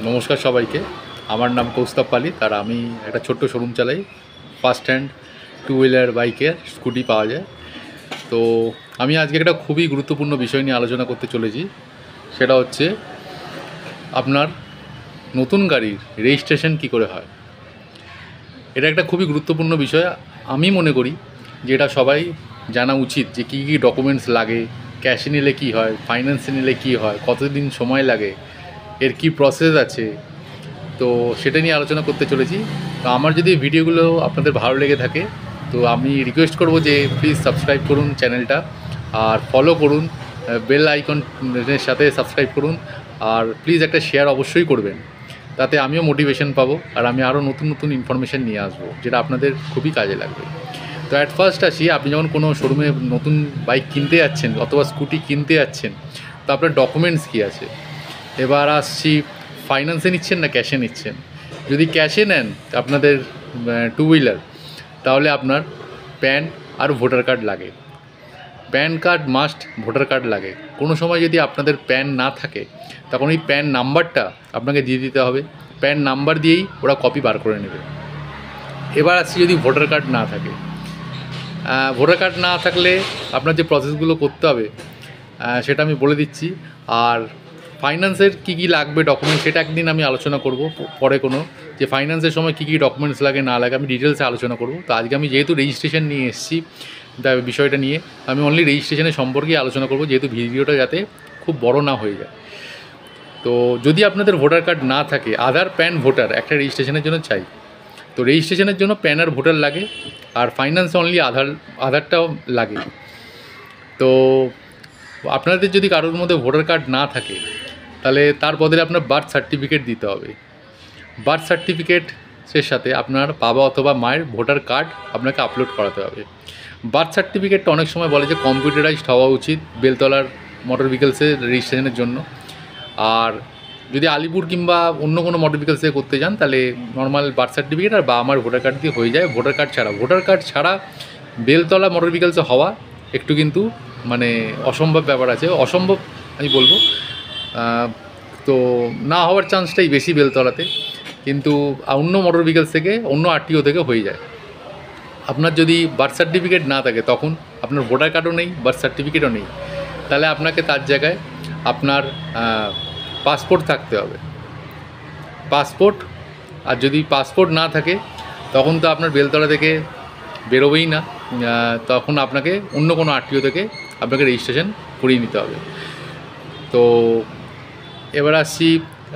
নমস্কার সবাইকে। আমার নাম কৌস্তব পালিত আর আমি একটা ছোট্ট শোরুম চালাই। ফার্স্ট হ্যান্ড টু হুইলার বাইকের স্কুটি পাওয়া যায়। তো আমি আজকে একটা খুবই গুরুত্বপূর্ণ বিষয় নিয়ে আলোচনা করতে চলেছি। সেটা হচ্ছে আপনার নতুন গাড়ির রেজিস্ট্রেশন কী করে হয়। এটা একটা খুবই গুরুত্বপূর্ণ বিষয়। আমি মনে করি যে এটা সবাই জানা উচিত যে কী কী ডকুমেন্টস লাগে, ক্যাশে নিলে কী হয়, ফাইন্যান্সে নিলে কী হয়, কতদিন সময় লাগে, এর কী প্রসেস আছে। তো সেটা নিয়ে আলোচনা করতে চলেছি। তো আমার যদি ভিডিওগুলো আপনাদের ভালো লেগে থাকে তো আমি রিকোয়েস্ট করব যে প্লিজ সাবস্ক্রাইব করুন চ্যানেলটা, আর ফলো করুন, বেল আইকনের সাথে সাবস্ক্রাইব করুন, আর প্লিজ একটা শেয়ার অবশ্যই করবেন। তাতে আমিও মোটিভেশন পাবো আর আমি আরও নতুন নতুন ইনফরমেশান নিয়ে আসবো যেটা আপনাদের খুবই কাজে লাগবে। তো অ্যাট ফার্স্ট আসি, আপনি যখন কোনো শোরুমে নতুন বাইক কিনতে যাচ্ছেন অথবা স্কুটি কিনতে যাচ্ছেন, তো আপনার ডকুমেন্টস কী আছে। এবার আসছি, ফাইন্যান্সে নিচ্ছেন না ক্যাশে নিচ্ছেন। যদি ক্যাশে নেন আপনাদের টু হুইলার, তাহলে আপনার প্যান আর ভোটার কার্ড লাগে। Pan card must, voter card লাগে। কোনো সময় যদি আপনাদের প্যান না থাকে তখন ওই প্যান নাম্বারটা আপনাকে দিয়ে দিতে হবে। প্যান নাম্বার দিয়েই ওরা কপি বার করে নেবে। এবার আসছি, যদি ভোটার কার্ড না থাকে, ভোটার কার্ড না থাকলে আপনার যে প্রসেসগুলো করতে হবে সেটা আমি বলে দিচ্ছি। আর ফাইন্যান্সের কী কী লাগবে ডকুমেন্টস, সেটা একদিন আমি আলোচনা করব পরে, কোনো যে ফাইন্যান্সের সময় কী কী ডকুমেন্টস লাগে না লাগে আমি ডিটেলসে আলোচনা করব। তো আজকে আমি যেহেতু রেজিস্ট্রেশন নিয়ে এসেছি, বিষয়টা নিয়ে আমি অনলি রেজিস্ট্রেশনের সম্পর্কে আলোচনা করব, যেহেতু ভিডিওটা যাতে খুব বড় না হয়ে যায়। তো যদি আপনাদের ভোটার কার্ড না থাকে, আধার প্যান ভোটার একটা রেজিস্ট্রেশনের জন্য চাই। তো রেজিস্ট্রেশনের জন্য প্যান আর ভোটার লাগে, আর ফাইন্যান্সে অনলি আধারটাও লাগে। তো আপনাদের যদি কারোর মধ্যে ভোটার কার্ড না থাকে তাহলে তার বদলে আপনার বার্থ সার্টিফিকেট দিতে হবে। বার্থ সার্টিফিকেটের সাথে আপনার বাবা অথবা মায়ের ভোটার কার্ড আপনাকে আপলোড করাতে হবে। বার্থ সার্টিফিকেটটা অনেক সময় বলে যে কম্পিউটারাইজড হওয়া উচিত বেলতলার মোটর ভেহিকলসের রেজিস্ট্রেশনের জন্য। আর যদি আলিপুর কিংবা অন্য কোনো মোটর ভেহিকলসে করতে যান তাহলে নর্মাল বার্থ সার্টিফিকেট আর বাবা মার ভোটার কার্ড দিয়ে হয়ে যায়। ভোটার কার্ড ছাড়া বেলতলা মোটর ভেহিকলসে হওয়া একটু কিন্তু মানে অসম্ভব ব্যাপার আছে। অসম্ভব আমি বলবো, তো না হওয়ার চান্সটাই বেশি বেলতলাতে, কিন্তু অন্য মোটর ভেহিকলস থেকে, অন্য আরটিও থেকে হয়ে যায়। আপনার যদি বার্থ সার্টিফিকেট না থাকে তখন আপনার ভোটার কার্ডও নেই, বার্থ সার্টিফিকেটও নেই, তাহলে আপনাকে তার জায়গায় আপনার পাসপোর্ট থাকতে হবে। পাসপোর্ট, আর যদি পাসপোর্ট না থাকে তখন তো আপনার বেলতলা থেকে বেরোবেই না, তখন আপনাকে অন্য কোনো আরটিও থেকে আপনাকে রেজিস্ট্রেশন করিয়ে নিতে হবে। তো এবার আসছি,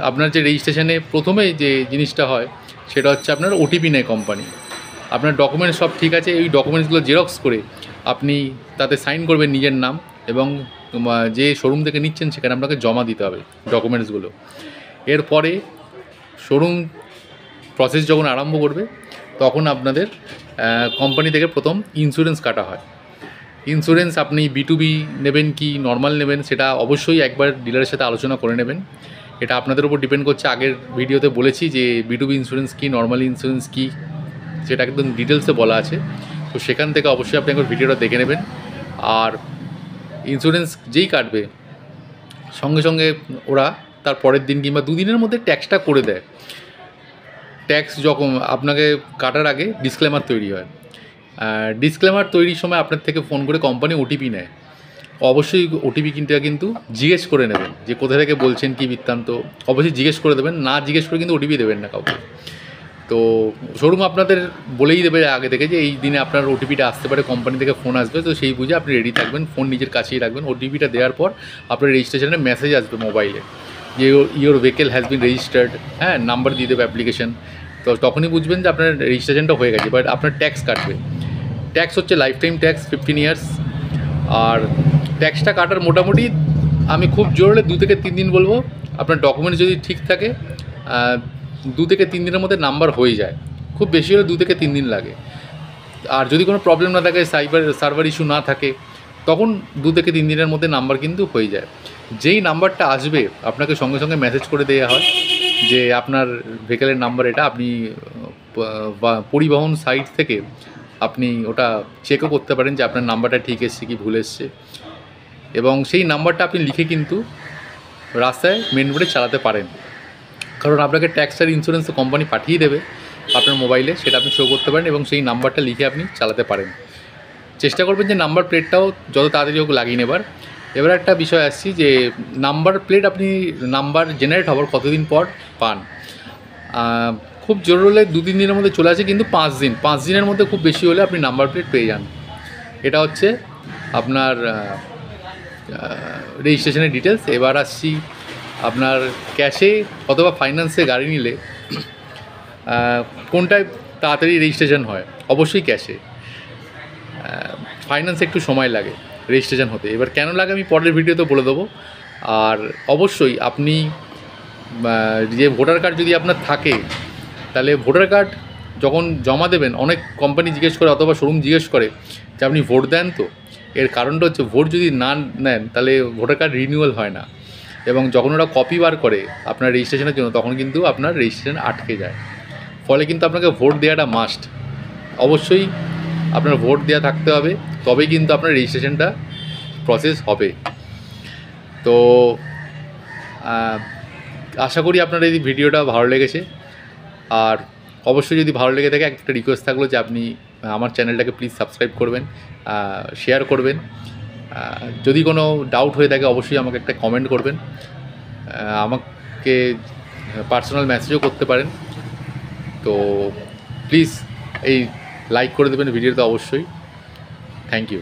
আপনার যে রেজিস্ট্রেশনে প্রথমেই যে জিনিসটা হয় সেটা হচ্ছে আপনার ওটিপি নেয় কোম্পানি। আপনার ডকুমেন্টস সব ঠিক আছে, এই ডকুমেন্টসগুলো জেরক্স করে আপনি তাতে সাইন করবেন নিজের নাম, এবং যে শোরুম থেকে নিচ্ছেন সেখানে আপনাকে জমা দিতে হবে ডকুমেন্টসগুলো। এরপরে শোরুম প্রসেস যখন আরম্ভ করবে তখন আপনাদের কোম্পানি থেকে প্রথম ইন্স্যুরেন্স কাটা হয়। ইন্স্যুরেন্স আপনি B2B নেবেন কি নর্মাল নেবেন সেটা অবশ্যই একবার ডিলারের সাথে আলোচনা করে নেবেন। এটা আপনাদের উপর ডিপেন্ড করছে। আগের ভিডিওতে বলেছি যে B2B ইন্স্যুরেন্স কী, নর্মাল ইন্স্যুরেন্স কী, সেটা একদম ডিটেলসে বলা আছে। তো সেখান থেকে অবশ্যই আপনি একবার ভিডিওটা দেখে নেবেন। আর ইন্স্যুরেন্স যেই কাটবে সঙ্গে সঙ্গে ওরা তার পরের দিন কিংবা দুদিনের মধ্যে ট্যাক্সটা করে দেয়। ট্যাক্স যখন আপনাকে কাটার আগে ডিসক্লেমার তৈরি হয়। ডিসক্লেমার তৈরির সময় আপনার থেকে ফোন করে কোম্পানি ওটিপি নেয়। অবশ্যই ওটিপি কিন্তু জিজ্ঞেস করে নেবেন যে কোথা থেকে বলছেন, কী বৃত্তান্ত, অবশ্যই জিজ্ঞেস করে দেবেন। না জিজ্ঞেস করে কিন্তু ওটিপি দেবেন না কাউকে। তো শোরুম আপনাদের বলেই দেবে আগে থেকে যে এই দিনে আপনার ওটিপিটা আসতে পারে, কোম্পানি থেকে ফোন আসবে, তো সেই বুঝে আপনি রেডি থাকবেন, ফোন নিজের কাছেই রাখবেন। ওটিপিটা দেওয়ার পর আপনার রেজিস্ট্রেশনের মেসেজ আসবে মোবাইলে যে your vehicle has been registered, হ্যাঁ, নাম্বার দিয়ে দেবে অ্যাপ্লিকেশন। তো তখনই বুঝবেন যে আপনার রেজিস্ট্রেশনটা হয়ে গেছে। বাট আপনার ট্যাক্স কাটবে। ট্যাক্স হচ্ছে লাইফ টাইম ট্যাক্স, 15 ইয়ার্স। আর ট্যাক্সটা কাটার মোটামুটি আমি খুব জোর হলে 2 থেকে 3 দিন বলবো। আপনার ডকুমেন্টস যদি ঠিক থাকে 2 থেকে 3 দিনের মধ্যে নাম্বার হয়ে যায়। খুব বেশি হলে 2 থেকে 3 দিন লাগে। আর যদি কোনো প্রবলেম না থাকে, সার্ভার ইস্যু না থাকে, তখন 2 থেকে 3 দিনের মধ্যে নাম্বার কিন্তু হয়ে যায়। যেই নাম্বারটা আসবে আপনাকে সঙ্গে সঙ্গে মেসেজ করে দেওয়া হয় যে আপনার ভেহিকেলের নাম্বার এটা। আপনি পরিবহন সাইট থেকে আপনি ওটা চেকও করতে পারেন যে আপনার নাম্বারটা ঠিক এসছে কি ভুল এসছে, এবং সেই নাম্বারটা আপনি লিখে কিন্তু রাস্তায় মেন রোডে চালাতে পারেন। কারণ আপনাকে ট্যাক্স আর ইন্স্যুরেন্স তো কোম্পানি পাঠিয়ে দেবে আপনার মোবাইলে, সেটা আপনি শো করতে পারেন এবং সেই নাম্বারটা লিখে আপনি চালাতে পারেন। চেষ্টা করবেন যে নাম্বার প্লেটটাও যত তাড়াতাড়ি হোক লাগিয়ে নেবার। এবার একটা বিষয় আসছি যে নাম্বার প্লেট আপনি নাম্বার জেনারেট হওয়ার কতদিন পর পান। খুব জোর হলে 2-3 দিনের মধ্যে চলে আসে, কিন্তু 5 দিনের মধ্যে খুব বেশি হলে আপনি নাম্বার প্লেট পেয়ে যান। এটা হচ্ছে আপনার রেজিস্ট্রেশনের ডিটেলস। এবার আসছি আপনার ক্যাশে অথবা ফাইন্যান্সে গাড়ি নিলে কোনটায় তাড়াতাড়ি রেজিস্ট্রেশন হয়? অবশ্যই ক্যাশে। ফাইন্যান্সে একটু সময় লাগে রেজিস্ট্রেশন হতে। এবার কেন লাগে আমি পরের ভিডিওতে বলে দেবো। আর অবশ্যই আপনি যে ভোটার কার্ড যদি আপনার থাকে, তাহলে ভোটার কার্ড যখন জমা দেবেন অনেক কোম্পানি জিজ্ঞেস করে অথবা শোরুম জিজ্ঞেস করে যে আপনি ভোট দেন তো। এর কারণটা হচ্ছে ভোট যদি না নেন তাহলে ভোটার কার্ড রিনিউয়াল হয় না, এবং যখন ওরা কপি বার করে আপনার রেজিস্ট্রেশনের জন্য তখন কিন্তু আপনার রেজিস্ট্রেশন আটকে যায়। ফলে কিন্তু আপনাকে ভোট দেওয়াটা মাস্ট। অবশ্যই আপনার ভোট দেওয়া থাকতে হবে, তবেই কিন্তু আপনার রেজিস্ট্রেশনটা প্রসেস হবে। তো আশা করি আপনার এই ভিডিওটা ভালো লেগেছে। আর অবশ্যই যদি ভালো লেগে থাকে একটা রিকোয়েস্ট থাকলো যে আপনি আমার চ্যানেলটাকে প্লিজ সাবস্ক্রাইব করবেন, শেয়ার করবেন। যদি কোনো ডাউট হয়ে থাকে অবশ্যই আমাকে একটা কমেন্ট করবেন, আমাকে পার্সোনাল মেসেজও করতে পারেন। তো প্লিজ এই লাইক করে দেবেন ভিডিওতে অবশ্যই। Thank you.